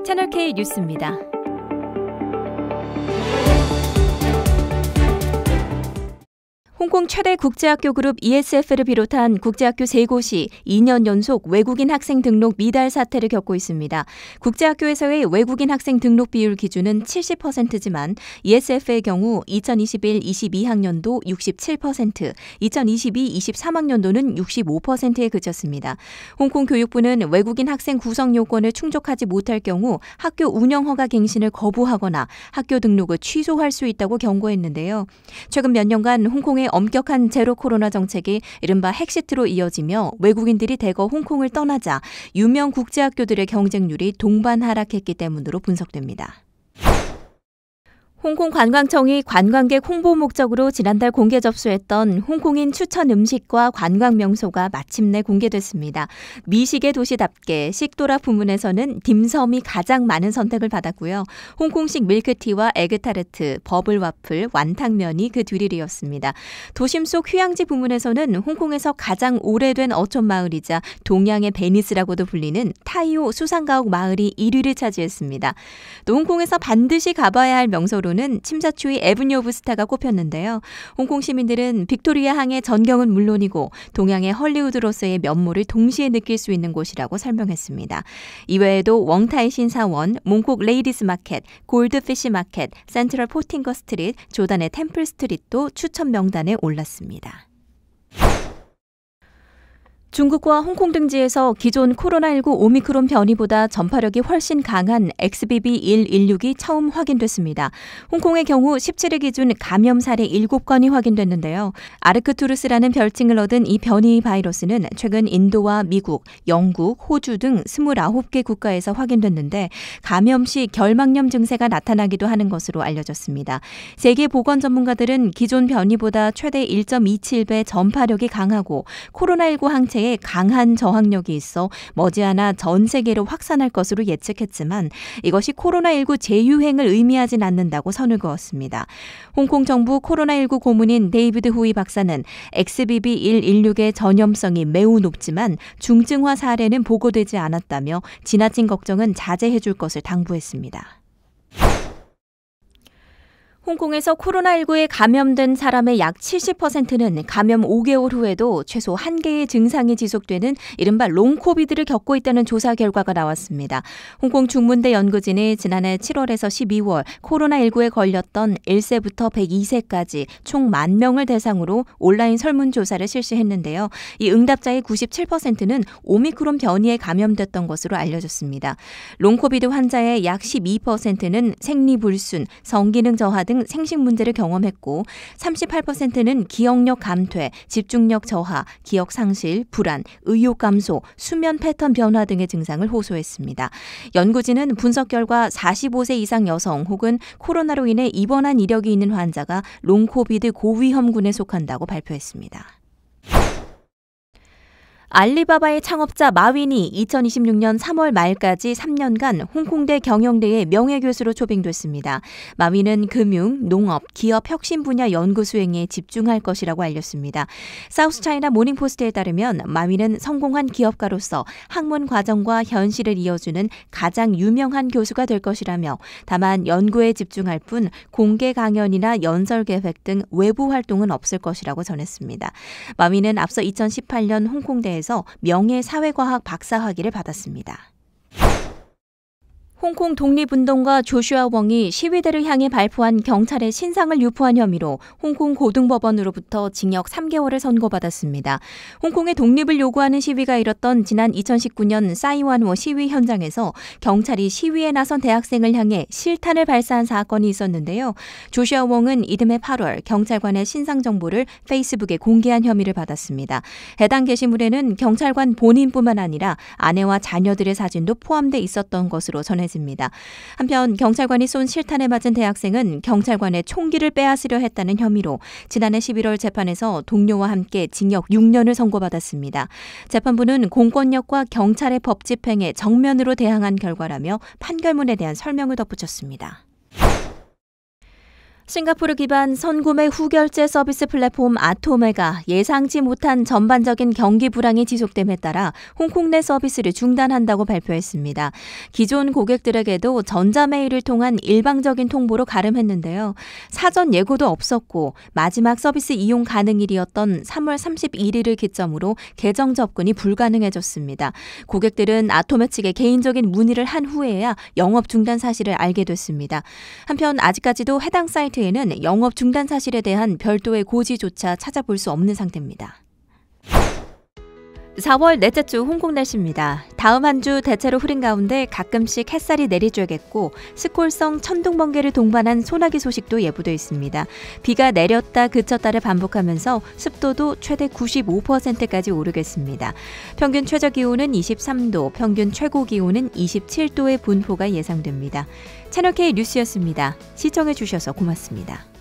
채널K 뉴스입니다. 홍콩 최대 국제학교 그룹 ESF를 비롯한 국제학교 3곳이 2년 연속 외국인 학생 등록 미달 사태를 겪고 있습니다. 국제학교에서의 외국인 학생 등록 비율 기준은 70%지만 ESF의 경우 2021-22학년도 67%, 2022-23학년도는 65%에 그쳤습니다. 홍콩 교육부는 외국인 학생 구성 요건을 충족하지 못할 경우 학교 운영 허가 갱신을 거부하거나 학교 등록을 취소할 수 있다고 경고했는데요. 최근 몇 년간 홍콩의 엄격한 제로 코로나 정책이 이른바 핵시트로 이어지며 외국인들이 대거 홍콩을 떠나자 유명 국제학교들의 경쟁률이 동반 하락했기 때문으로 분석됩니다. 홍콩 관광청이 관광객 홍보 목적으로 지난달 공개 접수했던 홍콩인 추천 음식과 관광 명소가 마침내 공개됐습니다. 미식의 도시답게 식도락 부문에서는 딤섬이 가장 많은 선택을 받았고요. 홍콩식 밀크티와 에그타르트, 버블와플, 완탕면이 그 뒤를 이었습니다. 도심 속 휴양지 부문에서는 홍콩에서 가장 오래된 어촌 마을이자 동양의 베니스라고도 불리는 타이오 수상가옥 마을이 1위를 차지했습니다. 또 홍콩에서 반드시 가봐야 할 명소로 는 침사추이 에브뉴 오브 스타가 꼽혔는데요. 홍콩 시민들은 빅토리아 항의 전경은 물론이고 동양의 헐리우드로서의 면모를 동시에 느낄 수 있는 곳이라고 설명했습니다. 이외에도 웡타이 신사원, 몽콕 레이디스 마켓, 골드피시 마켓, 센트럴 포팅거 스트릿, 조단의 템플 스트릿도 추천 명단에 올랐습니다. 중국과 홍콩 등지에서 기존 코로나19 오미크론 변이보다 전파력이 훨씬 강한 XBB.1.16이 처음 확인됐습니다. 홍콩의 경우 17일 기준 감염 사례 7건이 확인됐는데요. 아르크투루스라는 별칭을 얻은 이 변이 바이러스는 최근 인도와 미국, 영국, 호주 등 29개 국가에서 확인됐는데 감염 시 결막염 증세가 나타나기도 하는 것으로 알려졌습니다. 세계 보건 전문가들은 기존 변이보다 최대 1.27배 전파력이 강하고 코로나19 항체에 강한 저항력이 있어 머지않아 전 세계로 확산할 것으로 예측했지만 이것이 코로나19 재유행을 의미하진 않는다고 선을 그었습니다. 홍콩 정부 코로나19 고문인 데이비드 후이 박사는 XBB.1.16의 전염성이 매우 높지만 중증화 사례는 보고되지 않았다며 지나친 걱정은 자제해 줄 것을 당부했습니다. 홍콩에서 코로나19에 감염된 사람의 약 70%는 감염 5개월 후에도 최소 1개의 증상이 지속되는 이른바 롱코비드를 겪고 있다는 조사 결과가 나왔습니다. 홍콩 중문대 연구진이 지난해 7월에서 12월 코로나19에 걸렸던 1세부터 102세까지 총 10,000명을 대상으로 온라인 설문조사를 실시했는데요. 이 응답자의 97%는 오미크론 변이에 감염됐던 것으로 알려졌습니다. 롱코비드 환자의 약 12%는 생리불순, 성기능 저하 등 생식 문제를 경험했고 38%는 기억력 감퇴, 집중력 저하, 기억 상실, 불안, 의욕 감소, 수면 패턴 변화 등의 증상을 호소했습니다. 연구진은 분석 결과 45세 이상 여성 혹은 코로나로 인해 입원한 이력이 있는 환자가 롱코비드 고위험군에 속한다고 발표했습니다. 알리바바의 창업자 마윈이 2026년 3월 말까지 3년간 홍콩대 경영대의 명예교수로 초빙됐습니다. 마윈은 금융, 농업, 기업 혁신 분야 연구 수행에 집중할 것이라고 알렸습니다. 사우스차이나 모닝포스트에 따르면 마윈은 성공한 기업가로서 학문 과정과 현실을 이어주는 가장 유명한 교수가 될 것이라며 다만 연구에 집중할 뿐 공개 강연이나 연설 계획 등 외부 활동은 없을 것이라고 전했습니다. 마윈은 앞서 2018년 홍콩대에서 명예사회과학 박사학위를 받았습니다. 홍콩 독립운동가 조슈아 웡이 시위대를 향해 발표한 경찰의 신상을 유포한 혐의로 홍콩 고등법원으로부터 징역 3개월을 선고받았습니다. 홍콩의 독립을 요구하는 시위가 일었던 지난 2019년 싸이완워 시위 현장에서 경찰이 시위에 나선 대학생을 향해 실탄을 발사한 사건이 있었는데요. 조슈아 웡은 이듬해 8월 경찰관의 신상 정보를 페이스북에 공개한 혐의를 받았습니다. 해당 게시물에는 경찰관 본인뿐만 아니라 아내와 자녀들의 사진도 포함돼 있었던 것으로 전해집니다. 한편 경찰관이 쏜 실탄에 맞은 대학생은 경찰관의 총기를 빼앗으려 했다는 혐의로 지난해 11월 재판에서 동료와 함께 징역 6년을 선고받았습니다. 재판부는 공권력과 경찰의 법 집행에 정면으로 대항한 결과라며 판결문에 대한 설명을 덧붙였습니다. 싱가포르 기반 선구매 후결제 서비스 플랫폼 아토메가 예상치 못한 전반적인 경기 불황이 지속됨에 따라 홍콩 내 서비스를 중단한다고 발표했습니다. 기존 고객들에게도 전자메일을 통한 일방적인 통보로 가름했는데요. 사전 예고도 없었고 마지막 서비스 이용 가능일이었던 3월 31일을 기점으로 계정 접근이 불가능해졌습니다. 고객들은 아토메 측에 개인적인 문의를 한 후에야 영업 중단 사실을 알게 됐습니다. 한편 아직까지도 해당 사이트에는 영업 중단 사실에 대한 별도의 고지조차 찾아볼 수 없는 상태입니다. 4월 넷째 주 홍콩 날씨입니다. 다음 한 주 대체로 흐린 가운데 가끔씩 햇살이 내리쬐겠고 스콜성 천둥 번개를 동반한 소나기 소식도 예보돼 있습니다. 비가 내렸다 그쳤다를 반복하면서 습도도 최대 95%까지 오르겠습니다. 평균 최저 기온은 23도, 평균 최고 기온은 27도의 분포가 예상됩니다. 채널K 뉴스였습니다. 시청해 주셔서 고맙습니다.